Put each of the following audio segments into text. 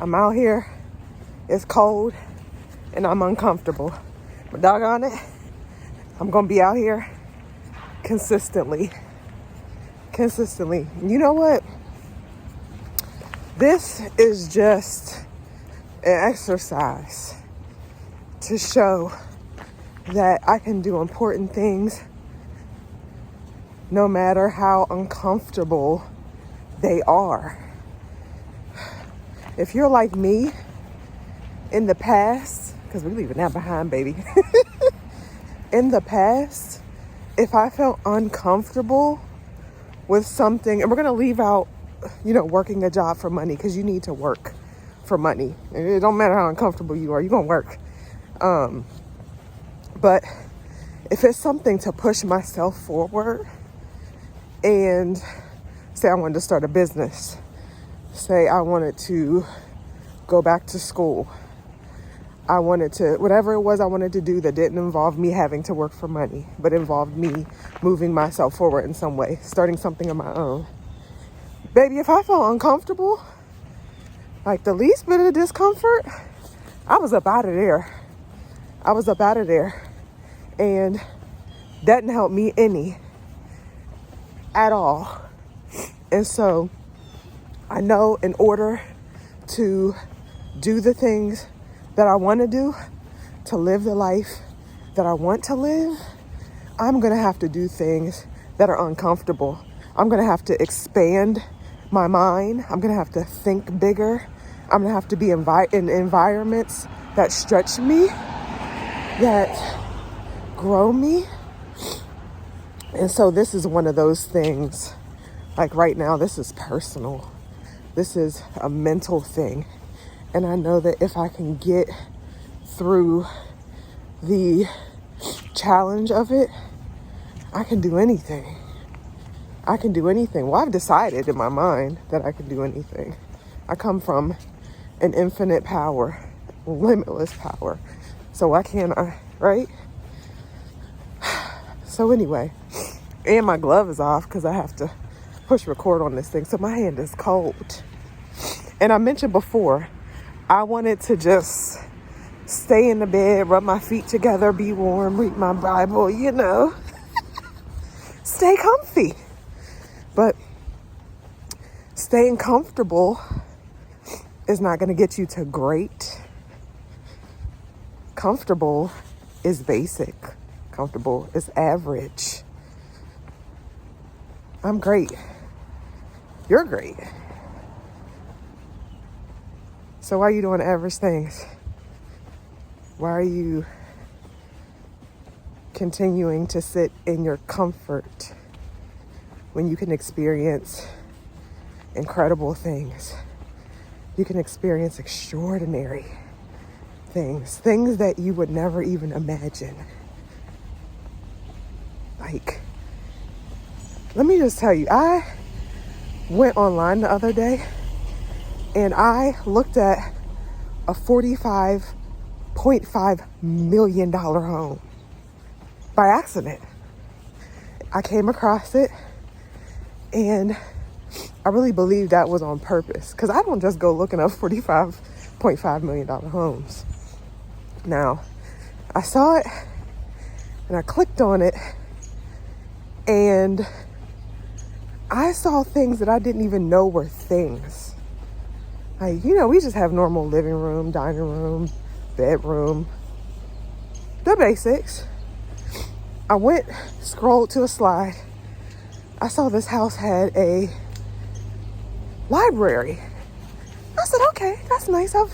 I'm out here, it's cold, and I'm uncomfortable. But doggone it, I'm gonna be out here consistently. And you know what? This is just an exercise to show that I can do important things no matter how uncomfortable they are. If you're like me in the past, because we're leaving that behind, baby. In the past, if I felt uncomfortable with something, and we're going to leave out, working a job for money, because you need to work for money. It don't matter how uncomfortable you are, you're going to work. But if it's something to push myself forward, and say I wanted to start a business, say I wanted to go back to school, I wanted to, whatever it was I wanted to do that didn't involve me having to work for money, but involved me moving myself forward in some way, starting something of my own. Baby, if I felt uncomfortable, like the least bit of discomfort, I was up out of there. And that didn't help me any at all. And so I know in order to do the things that I want to do, to live the life that I want to live, I'm going to have to do things that are uncomfortable. I'm going to have to expand my mind. I'm going to have to think bigger. I'm going to have to be in environments that stretch me, that grow me. And so this is one of those things. Like right now, this is personal. This is a mental thing. And I know that if I can get through the challenge of it, I can do anything. Well, I've decided in my mind that I can do anything. I come from an infinite power, limitless power. So why can't I, right? So anyway, and my glove is off because I have to push record on this thing. So my hand is cold. And I mentioned before, I wanted to just stay in the bed, rub my feet together, be warm, read my Bible, stay comfy. But staying comfortable is not going to get you to great. Comfortable is basic. Comfortable is average. I'm great. You're great. So why are you doing average things? Why are you continuing to sit in your comfort when you can experience incredible things? You can experience extraordinary things that you would never even imagine. Like, let me just tell you, I went online the other day and I looked at a $45.5 million home by accident. I came across it and I really believe that was on purpose, because I don't just go looking up $45.5 million homes. Now, I saw it and I clicked on it and I saw things that I didn't even know were things. Like, we just have normal living room, dining room, bedroom, the basics. I scrolled to a slide. I saw this house had a library. I said, okay, that's nice. I've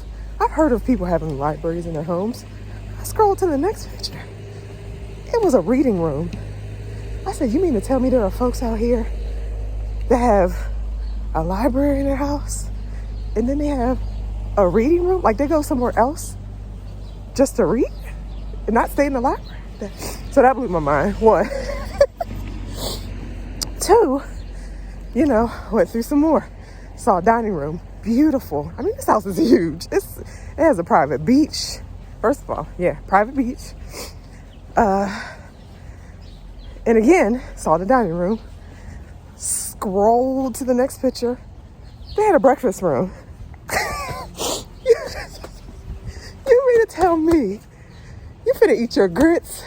heard of people having libraries in their homes. I scrolled to the next picture. It was a reading room. I said, you mean to tell me there are folks out here that have a library in their house and then they have a reading room? Like they go somewhere else just to read and not stay in the library? So that blew my mind. One. Two, went through some more. Saw a dining room. Beautiful. I mean, this house is huge. It has a private beach. First of all, yeah, private beach. And again, saw the dining room. Scrolled to the next picture. They had a breakfast room. tell me you finna eat your grits,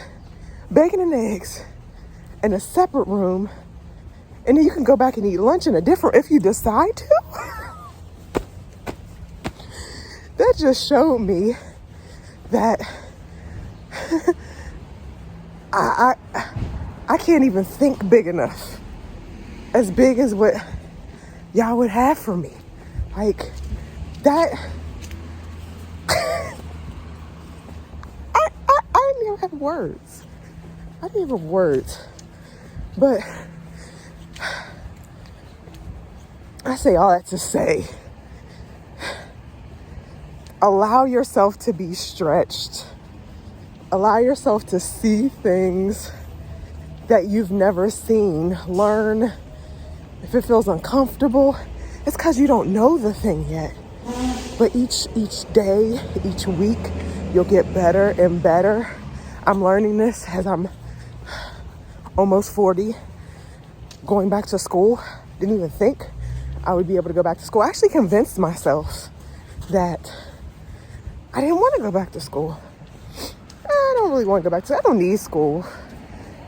bacon and eggs in a separate room, and then you can go back and eat lunch in a different if you decide to? That just showed me that I can't even think big enough, as big as what y'all would have for me. Like that. I didn't even have words. I didn't even have words. But I say all that to say, allow yourself to be stretched. Allow yourself to see things that you've never seen. Learn. If it feels uncomfortable, it's because you don't know the thing yet. But each day, each week, you'll get better and better. I'm learning this as I'm almost 40, going back to school. Didn't even think I would be able to go back to school. I actually convinced myself that I didn't want to go back to school. I don't really want to go back to school. I don't need school.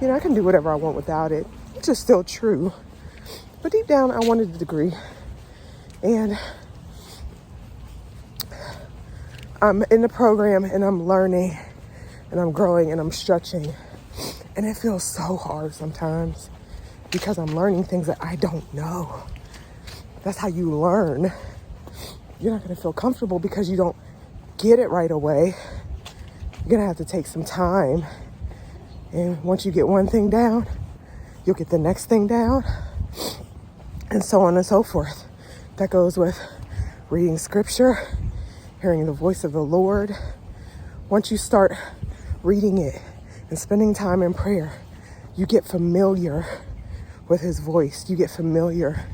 You know, I can do whatever I want without it, which is still true. But deep down, I wanted a degree. And I'm in the program and I'm learning and I'm growing and I'm stretching. And it feels so hard sometimes because I'm learning things that I don't know. That's how you learn. You're not going to feel comfortable because you don't get it right away. You're going to have to take some time. And once you get one thing down, you'll get the next thing down. And so on and so forth. That goes with reading scripture, hearing the voice of the Lord. Once you start reading it and spending time in prayer, you get familiar with his voice. You get familiar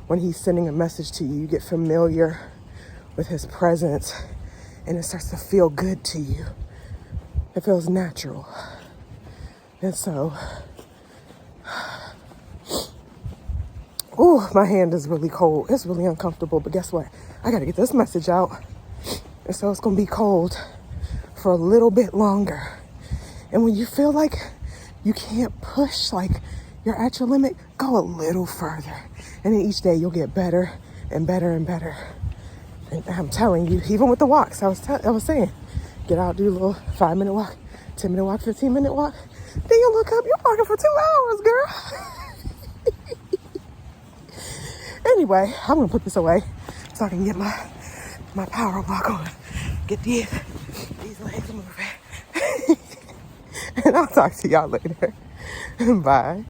when he's sending a message to you. You get familiar with his presence, and it starts to feel good to you. It feels natural. And so, oh, my hand is really cold. It's really uncomfortable, but guess what? I got to get this message out. And so it's going to be cold for a little bit longer. And when you feel like you can't push, like you're at your limit, go a little further. And then each day you'll get better and better and better. And I'm telling you, even with the walks, I was saying, get out, do a little 5-minute walk, 10-minute walk, 15-minute walk. Then you look up, you're walking for 2 hours, girl. Anyway, I'm gonna put this away so I can get my power walk on. Get these legs moving. And I'll talk to y'all later. Bye.